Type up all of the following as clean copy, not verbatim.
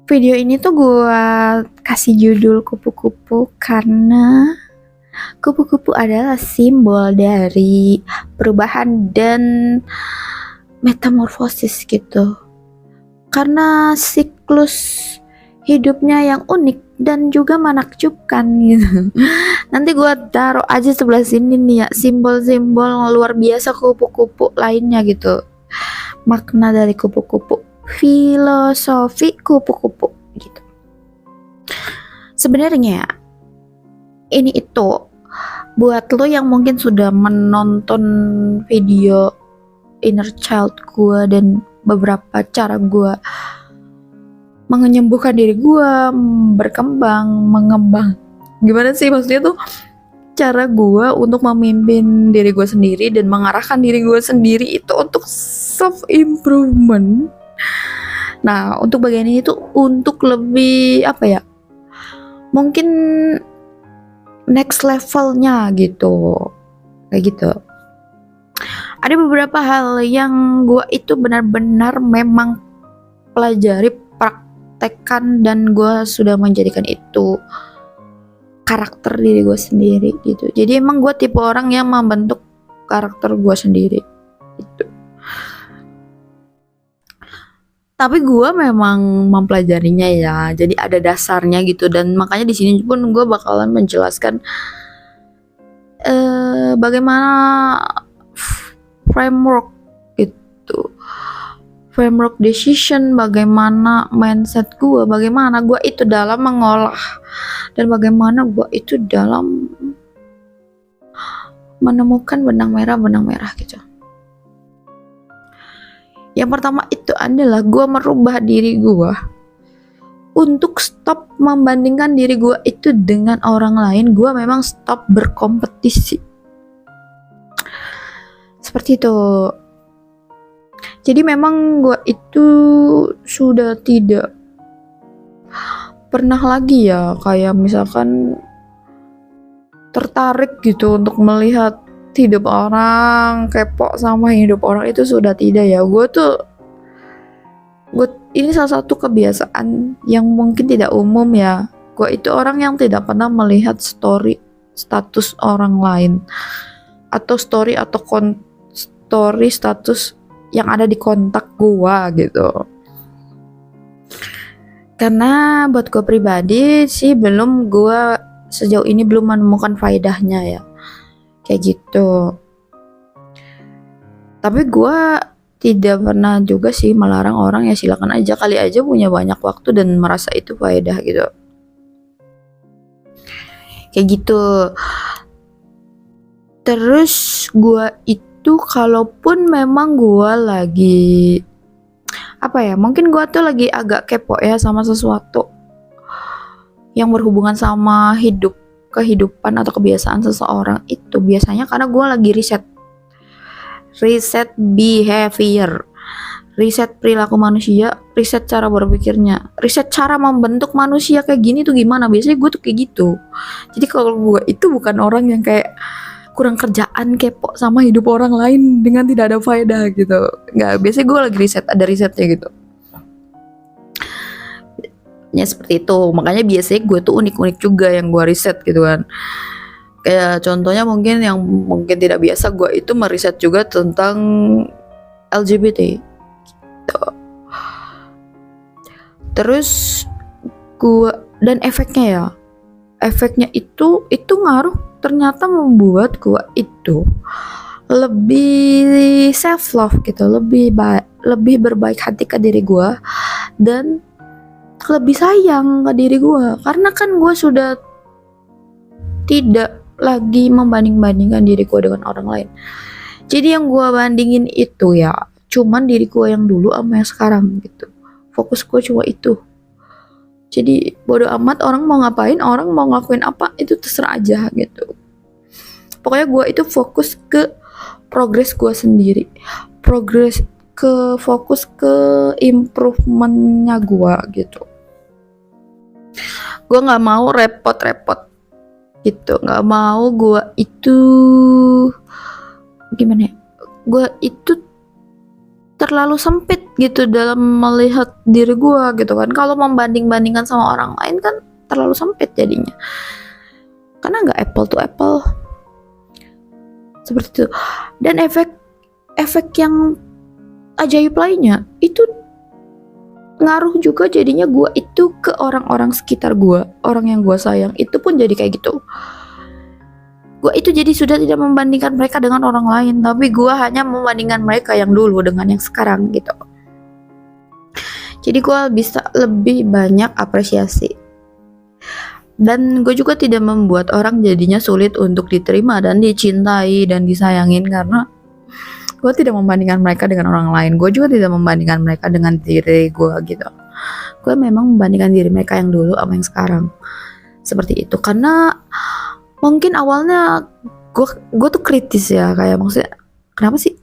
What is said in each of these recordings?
Video ini tuh gue kasih judul kupu-kupu karena kupu-kupu adalah simbol dari perubahan dan metamorfosis gitu. Karena siklus hidupnya yang unik dan juga menakjubkan gitu. Nanti gue taruh aja sebelah sini nih ya simbol-simbol luar biasa kupu-kupu lainnya gitu. Makna dari kupu-kupu, filosofi kupu-kupu gitu. Sebenarnya ini itu buat lo yang mungkin sudah menonton video inner child gue dan beberapa cara gue menyembuhkan diri gue, berkembang, mengembang. Gimana sih maksudnya tuh cara gue untuk memimpin diri gue sendiri dan mengarahkan diri gue sendiri itu untuk self improvement. Nah, untuk bagian ini tuh untuk lebih apa ya? Mungkin next levelnya gitu. Kayak gitu. Ada beberapa hal yang gue itu benar-benar memang pelajari, praktekkan, dan gue sudah menjadikan itu karakter diri gue sendiri gitu. Jadi emang gue tipe orang yang membentuk karakter gue sendiri gitu. Tapi gue memang mempelajarinya ya. Jadi ada dasarnya gitu, dan makanya di sini pun gue bakalan menjelaskan bagaimana framework gitu, framework decision, bagaimana mindset gue, bagaimana gue itu dalam mengolah, dan bagaimana gue itu dalam menemukan benang merah gitu. Yang pertama itu adalah gue merubah diri gue untuk stop membandingkan diri gue itu dengan orang lain. Gue memang stop berkompetisi. Seperti itu. Jadi memang gue itu sudah tidak pernah lagi ya kayak misalkan tertarik gitu untuk melihat hidup orang, kepo sama hidup orang, itu sudah tidak ya. Gue ini salah satu kebiasaan yang mungkin tidak umum ya. Gue itu orang yang tidak pernah melihat story status orang lain atau story status yang ada di kontak gue gitu. Karena buat gue pribadi sih sejauh ini belum menemukan faedahnya ya, kayak gitu. Tapi gue tidak pernah juga sih melarang orang, ya silakan aja, kali aja punya banyak waktu dan merasa itu faedah gitu, kayak gitu. Terus gue itu kalaupun memang gue lagi apa ya, mungkin gue tuh lagi agak kepo ya sama sesuatu yang berhubungan sama kehidupan atau kebiasaan seseorang, itu biasanya karena gue lagi riset behavior, riset perilaku manusia, riset cara berpikirnya, riset cara membentuk manusia kayak gini tuh gimana. Biasanya gue tuh kayak gitu. Jadi kalau gue itu bukan orang yang kayak kurang kerjaan kepo sama hidup orang lain dengan tidak ada faedah gitu. Nggak, biasanya gue lagi ada risetnya gitu. Ya seperti itu. Makanya biasanya gue tuh unik-unik juga yang gue riset gitu kan. Kayak contohnya mungkin yang mungkin tidak biasa, gue itu meriset juga tentang LGBT gitu. Terus gue, dan efeknya itu ngaruh, ternyata membuat gue itu lebih self love gitu, lebih berbaik hati ke diri gue dan lebih sayang ke diri gue, karena kan gue sudah tidak lagi membanding-bandingkan diri gue dengan orang lain. Jadi yang gue bandingin itu ya cuman diri gue yang dulu sama yang sekarang gitu. Fokus gue cuma itu. Jadi bodo amat orang mau ngapain, orang mau ngelakuin apa, itu terserah aja gitu. Pokoknya gue itu fokus ke progres gue sendiri, fokus ke improvementnya gue gitu. Gue nggak mau repot-repot gitu, nggak mau gue itu gimana ya, gue itu terlalu sempit gitu dalam melihat diri gue gitu kan. Kalau membanding-bandingkan sama orang lain kan terlalu sempit jadinya, karena nggak apple to apple seperti itu. Dan efek yang ajaib lainnya itu ngaruh juga jadinya gue itu ke orang-orang sekitar gue, orang yang gue sayang itu pun jadi kayak gitu. Gue itu jadi sudah tidak membandingkan mereka dengan orang lain, tapi gue hanya membandingkan mereka yang dulu dengan yang sekarang gitu. Jadi gue bisa lebih banyak apresiasi. Dan gue juga tidak membuat orang jadinya sulit untuk diterima dan dicintai dan disayangin, karena gue tidak membandingkan mereka dengan orang lain. Gue juga tidak membandingkan mereka dengan diri gue gitu. Gue memang membandingkan diri mereka yang dulu sama yang sekarang. Seperti itu. Karena mungkin awalnya gue tuh kritis ya, kayak maksudnya kenapa sih?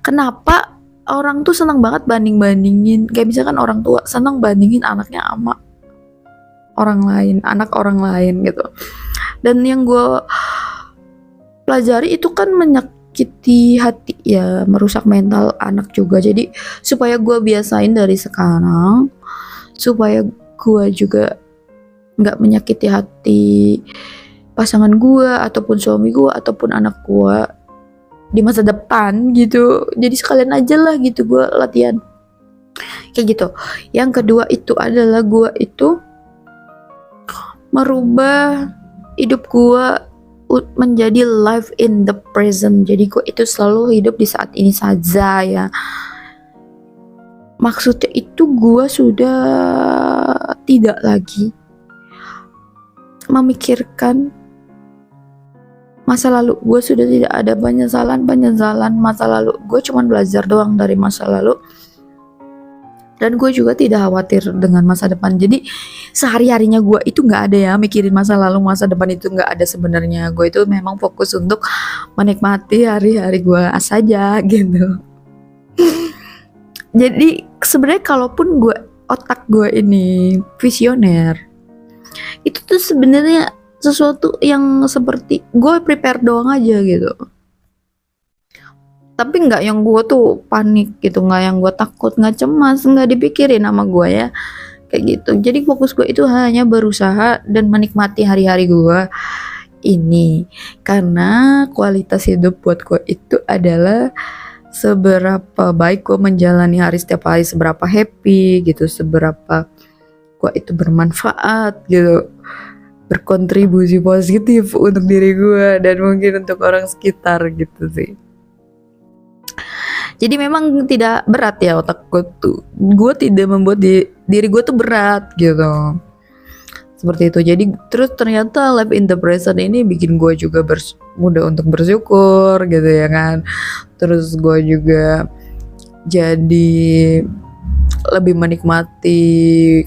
Kenapa orang tuh senang banget banding-bandingin, kayak misalkan orang tua senang bandingin anaknya sama orang lain, anak orang lain gitu. Dan yang gue pelajari itu kan menyakiti hati ya, merusak mental anak juga. Jadi supaya gue biasain dari sekarang, supaya gue juga nggak menyakiti hati pasangan gue ataupun suami gue ataupun anak gue di masa depan gitu. Jadi sekalian aja lah gitu gue latihan kayak gitu. Yang kedua itu adalah gue itu merubah hidup gue menjadi live in the present. Jadi gue itu selalu hidup di saat ini saja ya. Maksudnya itu gue sudah tidak lagi memikirkan masa lalu. Gue sudah tidak ada penyesalan masa lalu. Gue cuma belajar doang dari masa lalu. Dan gue juga tidak khawatir dengan masa depan. Jadi sehari-harinya gue itu gak ada ya mikirin masa lalu, masa depan itu gak ada sebenarnya. Gue itu memang fokus untuk menikmati hari-hari gue saja gitu. Jadi sebenarnya kalaupun otak gue ini visioner, itu tuh sebenarnya sesuatu yang seperti gue prepare doang aja gitu. Tapi nggak yang gue tuh panik gitu, nggak yang gue takut, nggak cemas, nggak dipikirin sama gue ya kayak gitu. Jadi fokus gue itu hanya berusaha dan menikmati hari-hari gue ini, karena kualitas hidup buat gue itu adalah seberapa baik gue menjalani hari setiap hari, seberapa happy gitu, seberapa gue itu bermanfaat gitu, berkontribusi positif untuk diri gue dan mungkin untuk orang sekitar gitu sih. Jadi memang tidak berat ya otak gue tuh. Gue tidak membuat diri gue tuh berat gitu. Seperti itu. Jadi terus ternyata live in the present ini bikin gue juga mudah untuk bersyukur gitu ya kan. Terus gue juga jadi lebih menikmati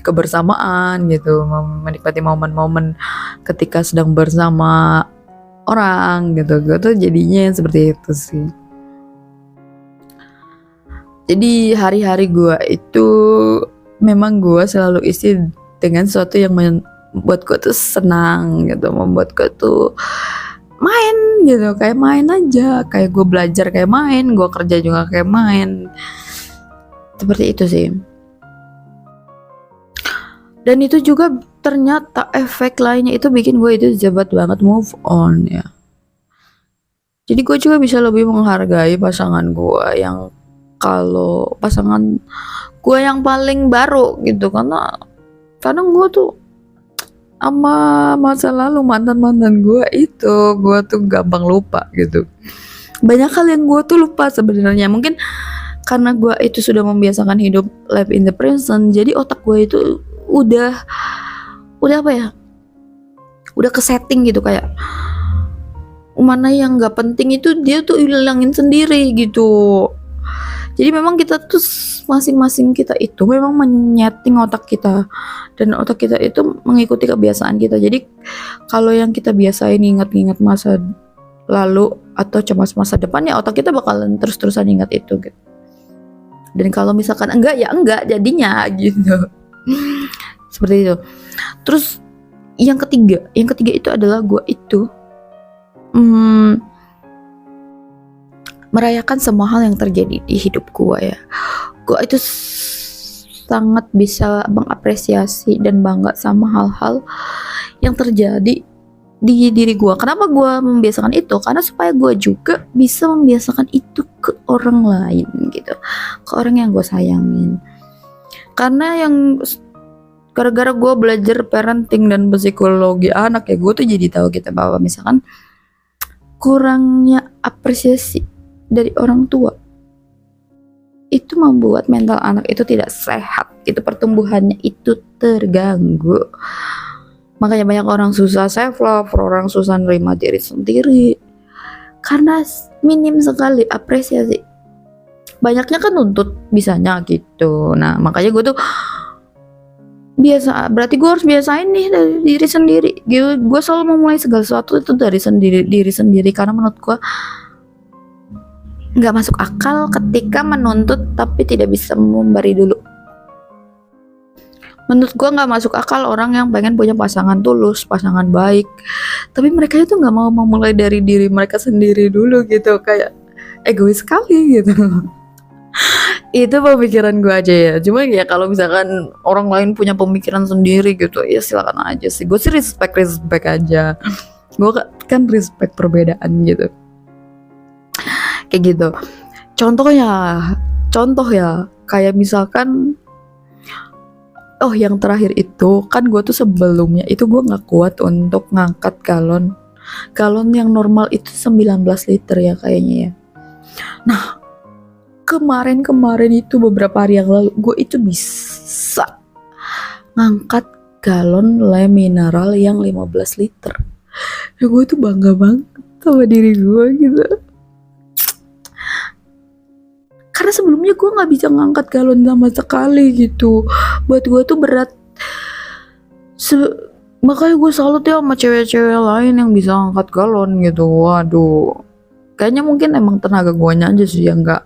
kebersamaan gitu, menikmati momen-momen ketika sedang bersama orang gitu. Gue tuh jadinya seperti itu sih. Jadi hari-hari gue itu memang gue selalu isi dengan sesuatu yang membuat gue tuh senang gitu, membuat gue tuh main gitu, kayak main aja, kayak gue belajar kayak main, gue kerja juga kayak main, seperti itu sih. Dan itu juga ternyata efek lainnya itu bikin gue itu cepat banget move on ya. Jadi gue juga bisa lebih menghargai pasangan gue yang, kalau pasangan gue yang paling baru gitu, karena kadang gue tuh sama masa lalu mantan gue itu gue tuh gampang lupa gitu. Banyak hal yang gue tuh lupa sebenarnya, mungkin karena gue itu sudah membiasakan hidup live in the present. Jadi otak gue itu udah apa ya, udah ke setting gitu, kayak mana yang nggak penting itu dia tuh hilangin sendiri gitu. Jadi memang kita tuh masing-masing kita itu memang menyeting otak kita, dan otak kita itu mengikuti kebiasaan kita. Jadi kalau yang kita biasain ingat-ingat masa lalu atau cemas masa depan, ya otak kita bakalan terus-terusan ingat itu gitu. Dan kalau misalkan enggak ya enggak jadinya gitu. Seperti itu. Terus yang ketiga itu adalah gue itu merayakan semua hal yang terjadi di hidup gue ya. Gue itu sangat bisa mengapresiasi dan bangga sama hal-hal yang terjadi di diri gue. Kenapa gue membiasakan itu? Karena supaya gue juga bisa membiasakan itu ke orang lain gitu, ke orang yang gue sayangin. Karena yang gara-gara gue belajar parenting dan psikologi anak ya, gue tuh jadi tahu gitu bahwa misalkan kurangnya apresiasi dari orang tua itu membuat mental anak itu tidak sehat, itu pertumbuhannya itu terganggu. Makanya banyak orang susah self love, orang susah nerima diri sendiri karena minim sekali apresiasi. Banyaknya kan nuntut bisanya gitu. Nah makanya gue tuh berarti gue harus biasain nih dari diri sendiri. Gue selalu memulai segala sesuatu itu dari diri sendiri karena menurut gue nggak masuk akal ketika menuntut tapi tidak bisa memberi dulu. Menurut gue nggak masuk akal orang yang pengen punya pasangan tulus, pasangan baik, tapi mereka itu nggak mau memulai dari diri mereka sendiri dulu gitu, kayak egois sekali gitu. Itu pemikiran gue aja ya. Cuma ya kalau misalkan orang lain punya pemikiran sendiri gitu, ya silakan aja sih. Gue sih respect aja. Gue kan respect perbedaan gitu. Kayak gitu. Contoh ya kayak misalkan yang terakhir itu kan gue tuh sebelumnya itu gue nggak kuat untuk ngangkat galon yang normal itu 19 liter ya kayaknya ya. Nah kemarin itu beberapa hari yang lalu gue itu bisa ngangkat galon le mineral yang 15 liter ya. Gue tuh bangga banget sama diri gue gitu. Karena sebelumnya gue gak bisa ngangkat galon sama sekali gitu. Buat gue tuh berat. Makanya gue salut ya sama cewek-cewek lain yang bisa ngangkat galon gitu. Waduh. Kayaknya mungkin emang tenaga guanya aja sih yang gak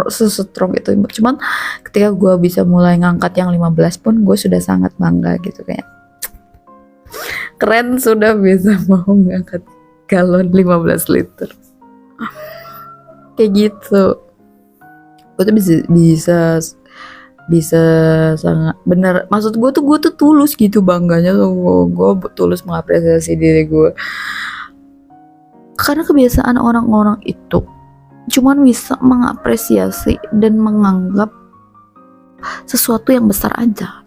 sestrong itu. Cuman ketika gue bisa mulai ngangkat yang 15 pun gue sudah sangat bangga gitu. Kayak keren sudah bisa mau ngangkat galon 15 liter. Kayak gitu. Gue tuh bisa sangat bener. Maksud gue tuh tulus gitu bangganya tuh. Gue tulus mengapresiasi diri gue. Karena kebiasaan orang-orang itu cuman bisa mengapresiasi dan menganggap sesuatu yang besar aja,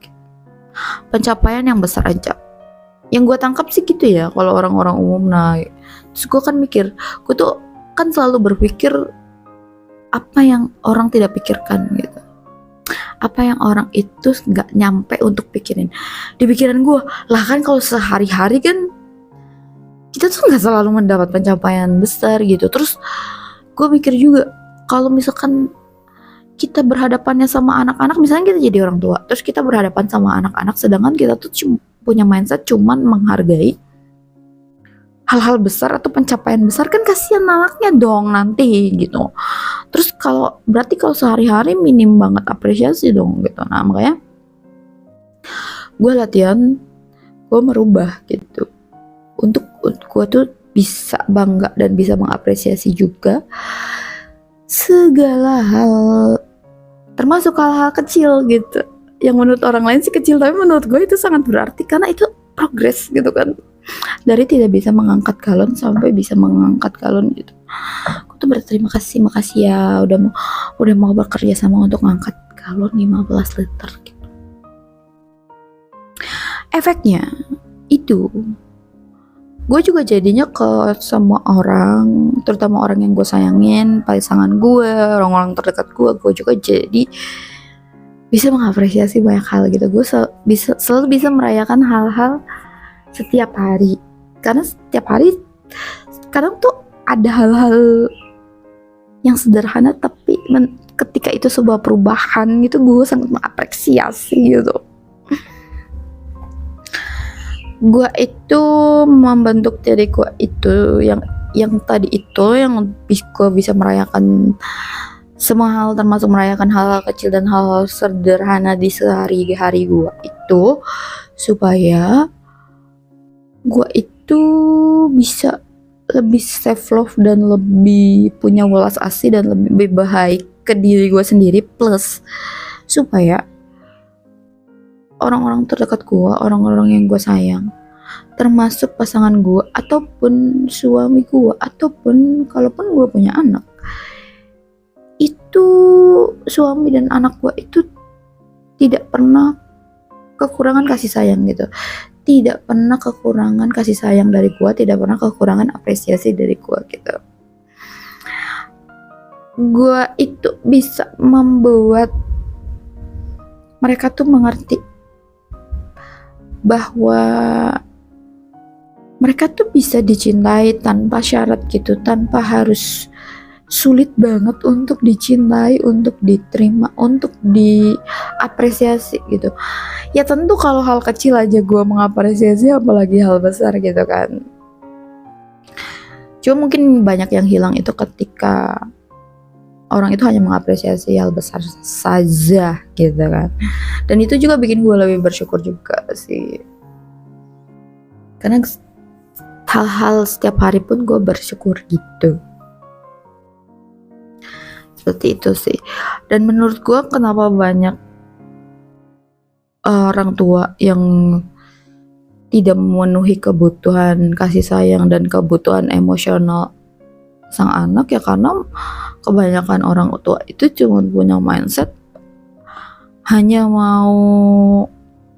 pencapaian yang besar aja. Yang gue tangkap sih gitu ya kalau orang-orang umum. Nah terus gue kan mikir, gue tuh kan selalu berpikir apa yang orang tidak pikirkan gitu, apa yang orang itu nggak nyampe untuk pikirin. Di pikiran gue lah kan kalau sehari-hari kan kita tuh nggak selalu mendapat pencapaian besar gitu. Terus gue mikir juga kalau misalkan kita berhadapannya sama anak-anak, misalnya kita jadi orang tua terus kita berhadapan sama anak-anak sedangkan kita tuh punya mindset cuman menghargai hal-hal besar atau pencapaian besar, kan kasihan anaknya dong nanti gitu. Terus kalau sehari-hari minim banget apresiasi dong gitu. Nah makanya gue latihan, gue merubah gitu untuk gue tuh bisa bangga dan bisa mengapresiasi juga segala hal, termasuk hal-hal kecil gitu yang menurut orang lain sih kecil tapi menurut gue itu sangat berarti karena itu progres gitu kan. Dari tidak bisa mengangkat galon sampai bisa mengangkat galon gitu. Aku tuh berterima kasih, makasih ya udah mau bekerja sama untuk ngangkat galon 15 liter gitu. Efeknya itu gue juga jadinya ke semua orang, terutama orang yang gue sayangin, pasangan gue, orang-orang terdekat gue juga jadi bisa mengapresiasi banyak hal gitu. Gue selalu bisa merayakan hal-hal setiap hari, karena setiap hari kadang tuh ada hal-hal yang sederhana tapi ketika itu sebuah perubahan gitu, gue sangat mengapresiasi gitu. Gue itu membentuk diri gue itu yang tadi itu yang gue bisa merayakan semua hal, termasuk merayakan hal-hal kecil dan hal-hal sederhana di sehari-hari gue itu, supaya gue itu bisa lebih self love dan lebih punya welas asih dan lebih baik ke diri gue sendiri, plus supaya orang-orang terdekat gue, orang-orang yang gue sayang, termasuk pasangan gue ataupun suami gue ataupun kalaupun gue punya anak, itu suami dan anak gue itu tidak pernah kekurangan kasih sayang gitu, tidak pernah kekurangan kasih sayang dari gue, tidak pernah kekurangan apresiasi dari gue gitu. Gue itu bisa membuat mereka tuh mengerti bahwa mereka tuh bisa dicintai tanpa syarat gitu, tanpa harus sulit banget untuk dicintai, untuk diterima, untuk diapresiasi gitu. Ya tentu kalau hal kecil aja gue mengapresiasi, apalagi hal besar gitu kan. Cuma mungkin banyak yang hilang itu ketika orang itu hanya mengapresiasi hal besar saja gitu kan. Dan itu juga bikin gue lebih bersyukur juga sih, karena hal-hal setiap hari pun gue bersyukur gitu. Seperti itu sih. Dan menurut gue kenapa banyak orang tua yang tidak memenuhi kebutuhan kasih sayang dan kebutuhan emosional sang anak, ya karena kebanyakan orang tua itu cuma punya mindset hanya mau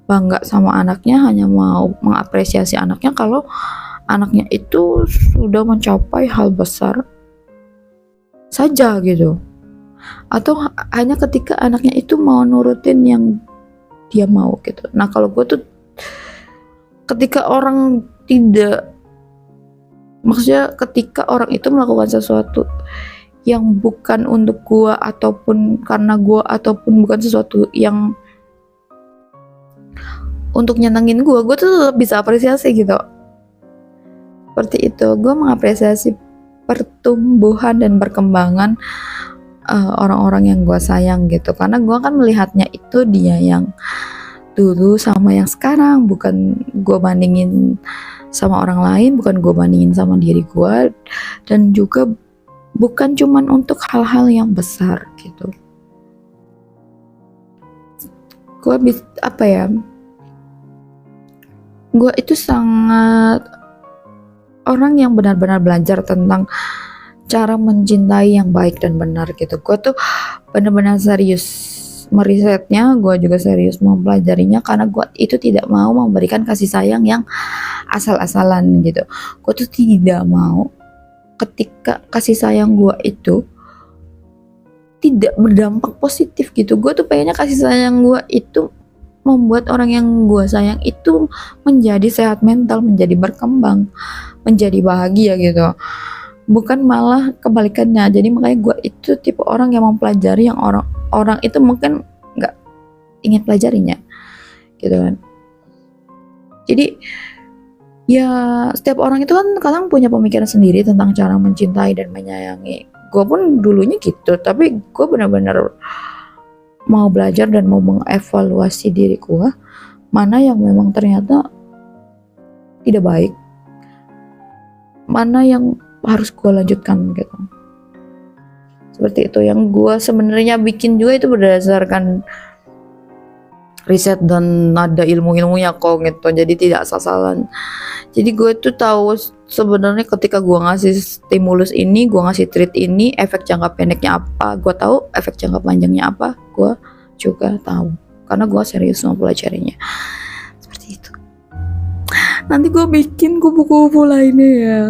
bangga sama anaknya, hanya mau mengapresiasi anaknya kalau anaknya itu sudah mencapai hal besar saja gitu, atau hanya ketika anaknya itu mau nurutin yang dia mau gitu. Nah kalau gue tuh ketika orang tidak, maksudnya ketika orang itu melakukan sesuatu yang bukan untuk gue ataupun karena gue, ataupun bukan sesuatu yang untuk nyenengin gue tuh tetap bisa apresiasi gitu. Seperti itu, gue mengapresiasi pertumbuhan dan perkembangan orang-orang yang gue sayang gitu, karena gue kan melihatnya itu dia yang dulu sama yang sekarang, bukan gue bandingin sama orang lain, bukan gue bandingin sama diri gue, dan juga bukan cuman untuk hal-hal yang besar gitu. Gue apa ya, gue itu sangat orang yang benar-benar belajar tentang cara mencintai yang baik dan benar gitu. Gue tuh benar-benar serius merisetnya, gue juga serius mempelajarinya, karena gue itu tidak mau memberikan kasih sayang yang asal-asalan gitu. Gue tuh tidak mau ketika kasih sayang gue itu tidak berdampak positif gitu. Gue tuh pengennya kasih sayang gue itu membuat orang yang gue sayang itu menjadi sehat mental, menjadi berkembang, menjadi bahagia gitu, bukan malah kebalikannya. Jadi makanya gue itu tipe orang yang mempelajari yang orang itu mungkin nggak ingin pelajarinya gitu kan. Jadi ya setiap orang itu kan kadang punya pemikiran sendiri tentang cara mencintai dan menyayangi. Gue pun dulunya gitu, tapi gue benar-benar mau belajar dan mau mengevaluasi diri gue, mana yang memang ternyata tidak baik, mana yang harus gue lanjutkan gitu. Seperti itu yang gue sebenarnya bikin juga itu berdasarkan riset dan ada ilmu-ilmunya kok gitu, jadi tidak asal-asalan. Jadi gue tuh tahu sebenarnya ketika gue ngasih stimulus ini, gue ngasih treat ini, efek jangka pendeknya apa, gue tahu efek jangka panjangnya apa, gue juga tahu karena gue serius mempelajarinya. Seperti itu. Nanti gue bikin kupu-kupu lainnya ya.